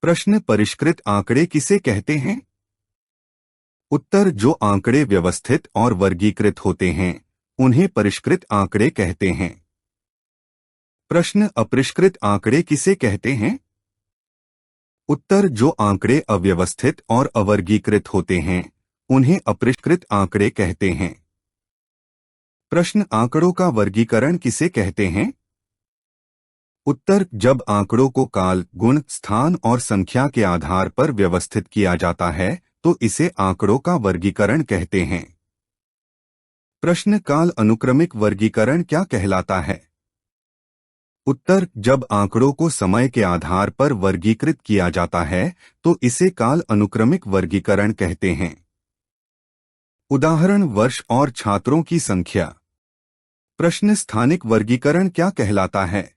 प्रश्न परिष्कृत आंकड़े किसे कहते हैं? उत्तर जो आंकड़े व्यवस्थित और वर्गीकृत होते हैं उन्हें परिष्कृत आंकड़े कहते हैं। प्रश्न अपरिष्कृत आंकड़े किसे कहते हैं? उत्तर जो आंकड़े अव्यवस्थित और अवर्गीकृत होते हैं उन्हें अपरिष्कृत आंकड़े कहते हैं। प्रश्न आंकड़ों का वर्गीकरण किसे कहते हैं? उत्तर जब आंकड़ों को काल, गुण, स्थान और संख्या के आधार पर व्यवस्थित किया जाता है तो इसे आंकड़ों का वर्गीकरण कहते हैं। प्रश्न काल अनुक्रमिक वर्गीकरण क्या कहलाता है? उत्तर जब आंकड़ों को समय के आधार पर वर्गीकृत किया जाता है तो इसे काल अनुक्रमिक वर्गीकरण कहते हैं। उदाहरण वर्ष और छात्रों की संख्या। प्रश्न स्थानिक वर्गीकरण क्या कहलाता है?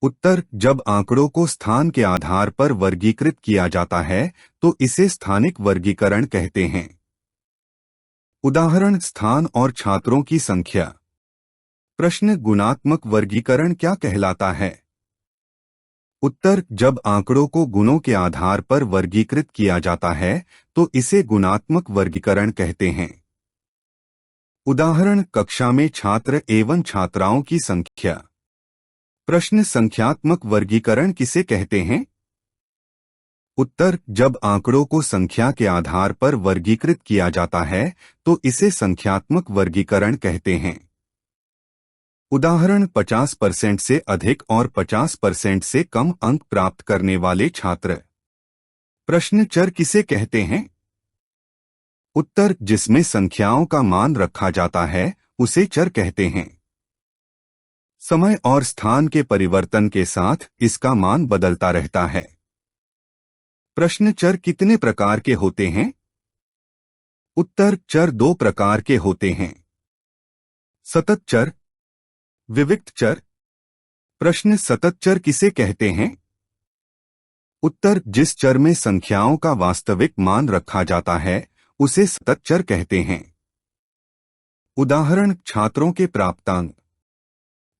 उत्तर जब आंकड़ों को स्थान के आधार पर वर्गीकृत किया जाता है तो इसे स्थानिक वर्गीकरण कहते हैं। उदाहरण स्थान और छात्रों की संख्या। प्रश्न गुणात्मक वर्गीकरण क्या कहलाता है? उत्तर जब आंकड़ों को गुणों के आधार पर वर्गीकृत किया जाता है तो इसे गुणात्मक वर्गीकरण कहते हैं। उदाहरण कक्षा में छात्र एवं छात्राओं की संख्या। प्रश्न संख्यात्मक वर्गीकरण किसे कहते हैं? उत्तर जब आंकड़ों को संख्या के आधार पर वर्गीकृत किया जाता है तो इसे संख्यात्मक वर्गीकरण कहते हैं। उदाहरण 50% से अधिक और 50% से कम अंक प्राप्त करने वाले छात्र। प्रश्न चर किसे कहते हैं? उत्तर जिसमें संख्याओं का मान रखा जाता है उसे चर कहते हैं। समय और स्थान के परिवर्तन के साथ इसका मान बदलता रहता है। प्रश्न चर कितने प्रकार के होते हैं? उत्तर चर 2 प्रकार के होते हैं। सतत चर, विविक्त चर। प्रश्न सतत चर किसे कहते हैं? उत्तर जिस चर में संख्याओं का वास्तविक मान रखा जाता है उसे सतत चर कहते हैं। उदाहरण छात्रों के प्राप्तांक।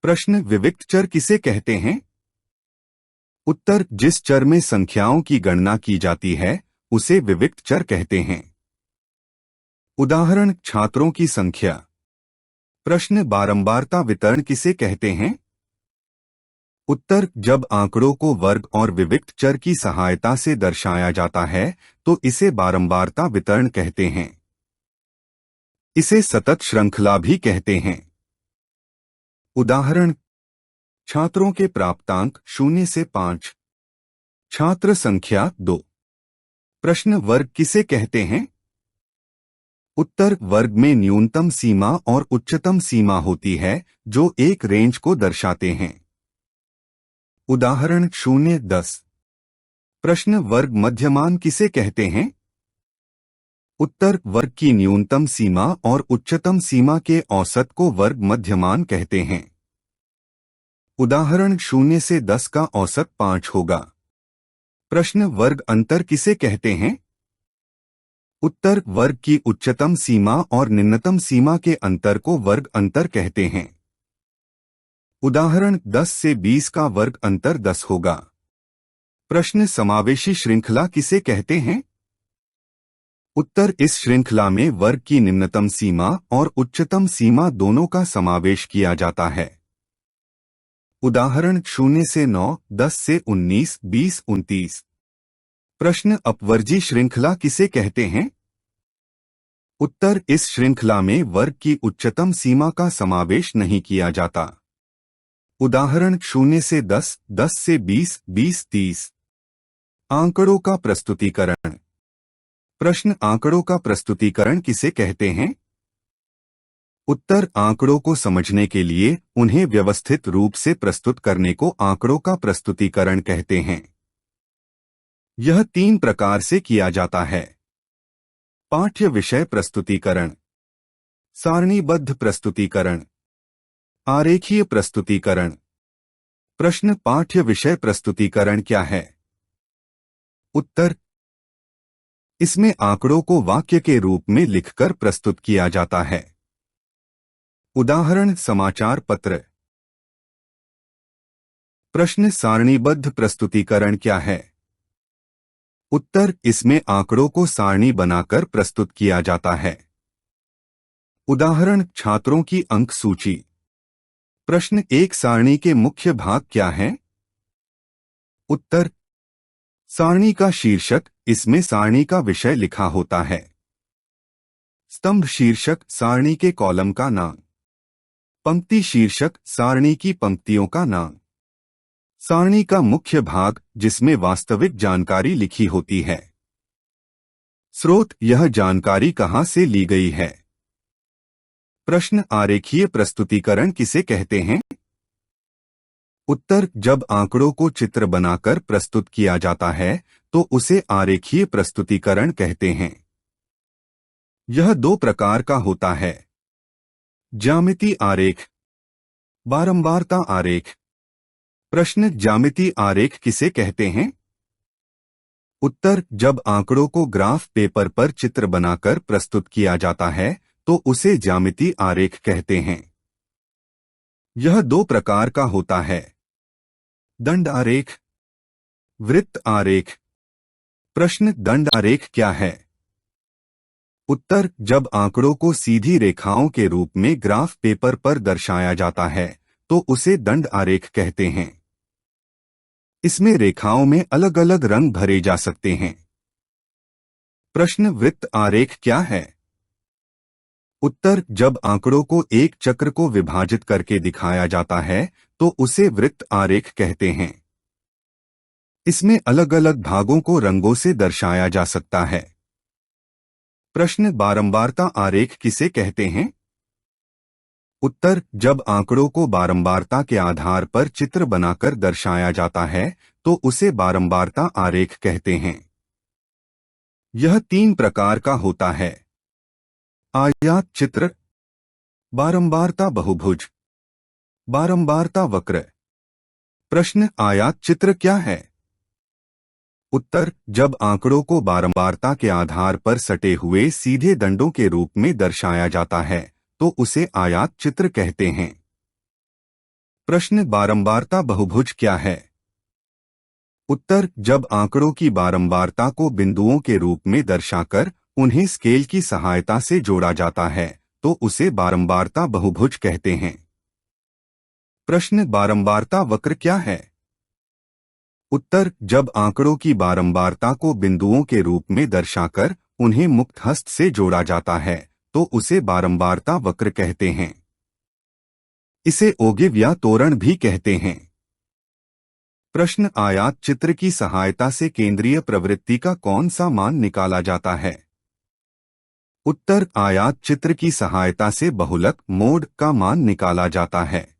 प्रश्न विविक्त चर किसे कहते हैं? उत्तर जिस चर में संख्याओं की गणना की जाती है उसे विविक्त चर कहते हैं। उदाहरण छात्रों की संख्या। प्रश्न बारंबारता वितरण किसे कहते हैं? उत्तर जब आंकड़ों को वर्ग और विविक्त चर की सहायता से दर्शाया जाता है तो इसे बारंबारता वितरण कहते हैं। इसे सतत श्रृंखला भी कहते हैं। उदाहरण छात्रों के प्राप्तांक 0 से 5, छात्र संख्या 2। प्रश्न वर्ग किसे कहते हैं? उत्तर वर्ग में न्यूनतम सीमा और उच्चतम सीमा होती है जो एक रेंज को दर्शाते हैं। उदाहरण 0-10। प्रश्न वर्ग मध्यमान किसे कहते हैं? उत्तर वर्ग की न्यूनतम सीमा और उच्चतम सीमा के औसत को वर्ग मध्यमान कहते हैं। उदाहरण 0 से 10 का औसत 5 होगा। प्रश्न वर्ग अंतर किसे कहते हैं? उत्तर वर्ग की उच्चतम सीमा और निम्नतम सीमा के अंतर को वर्ग अंतर कहते हैं। उदाहरण 10 से 20 का वर्ग अंतर 10 होगा। प्रश्न समावेशी श्रृंखला किसे कहते हैं? उत्तर इस श्रृंखला में वर्ग की निम्नतम सीमा और उच्चतम सीमा दोनों का समावेश किया जाता है। उदाहरण 0 से 9, 10 से 19, 20, 29। प्रश्न अपवर्जी श्रृंखला किसे कहते हैं? उत्तर इस श्रृंखला में वर्ग की उच्चतम सीमा का समावेश नहीं किया जाता। उदाहरण 0 से 10, 10 से 20, 20, 30। आंकड़ों का प्रस्तुतीकरण। प्रश्न आंकड़ों का प्रस्तुतीकरण किसे कहते हैं? उत्तर आंकड़ों को समझने के लिए उन्हें व्यवस्थित रूप से प्रस्तुत करने को आंकड़ों का प्रस्तुतीकरण कहते हैं। यह 3 प्रकार से किया जाता है। पाठ्य विषय प्रस्तुतीकरण, सारणीबद्ध प्रस्तुतीकरण, आरेखीय प्रस्तुतीकरण। प्रश्न पाठ्य विषय प्रस्तुतीकरण क्या है? उत्तर इसमें आंकड़ों को वाक्य के रूप में लिखकर प्रस्तुत किया जाता है। उदाहरण समाचार पत्र। प्रश्न सारणीबद्ध प्रस्तुतीकरण क्या है? उत्तर, इसमें आंकड़ों को सारणी बनाकर प्रस्तुत किया जाता है। उदाहरण, छात्रों की अंक सूची। प्रश्न, एक सारणी के मुख्य भाग क्या हैं? उत्तर, सारणी का शीर्षक, इसमें सारणी का विषय लिखा होता है। स्तंभ शीर्षक, सारणी के कॉलम का नाम। पंक्ति शीर्षक, सारणी की पंक्तियों का नाम। सारणी का मुख्य भाग, जिसमें वास्तविक जानकारी लिखी होती है। स्रोत, यह जानकारी कहां से ली गई है? प्रश्न, आरेखीय प्रस्तुतिकरण किसे कहते हैं? उत्तर, जब आंकड़ों को चित्र बनाकर प्रस्तुत किया जाता है तो उसे आरेखीय प्रस्तुतिकरण कहते हैं। यह दो प्रकार का होता है: ज्यामिति आरेख, बारंबारता आरेख। प्रश्न, ज्यामिति आरेख किसे कहते हैं? उत्तर, जब आंकड़ों को ग्राफ पेपर पर चित्र बनाकर प्रस्तुत किया जाता है तो उसे ज्यामिति आरेख कहते हैं। यह दो प्रकार का होता है: दंड आरेख, वृत्त आरेख। प्रश्न, दंड आरेख क्या है? उत्तर, जब आंकड़ों को सीधी रेखाओं के रूप में ग्राफ पेपर पर दर्शाया जाता है तो उसे दंड आरेख कहते हैं। इसमें रेखाओं में अलग अलग रंग भरे जा सकते हैं। प्रश्न, वृत्त आरेख क्या है? उत्तर, जब आंकड़ों को एक चक्र को विभाजित करके दिखाया जाता है तो उसे वृत्त आरेख कहते हैं। इसमें अलग अलग भागों को रंगों से दर्शाया जा सकता है। प्रश्न, बारंबारता आरेख किसे कहते हैं? उत्तर, जब आंकड़ों को बारंबारता के आधार पर चित्र बनाकर दर्शाया जाता है तो उसे बारंबारता आरेख कहते हैं। यह तीन प्रकार का होता है: आयात चित्र, बारंबारता बहुभुज, बारंबारता वक्र। प्रश्न, आयात चित्र क्या है? उत्तर, जब आंकड़ों को बारंबारता के आधार पर सटे हुए सीधे दंडों के रूप में दर्शाया जाता है तो उसे आयात चित्र कहते हैं। प्रश्न, बारंबारता बहुभुज क्या है? उत्तर, जब आंकड़ों की बारंबारता को बिंदुओं के रूप में दर्शाकर उन्हें स्केल की सहायता से जोड़ा जाता है तो उसे बारंबारता बहुभुज कहते हैं। प्रश्न, बारंबारता वक्र क्या है? उत्तर, जब आंकड़ों की बारंबारता को बिंदुओं के रूप में दर्शाकर उन्हें मुक्त हस्त से जोड़ा जाता है तो उसे बारंबारता वक्र कहते हैं। इसे ओगिव या तोरण भी कहते हैं। प्रश्न, आयात चित्र की सहायता से केंद्रीय प्रवृत्ति का कौन सा मान निकाला जाता है? उत्तर, आयात चित्र की सहायता से बहुलक मोड का मान निकाला जाता है।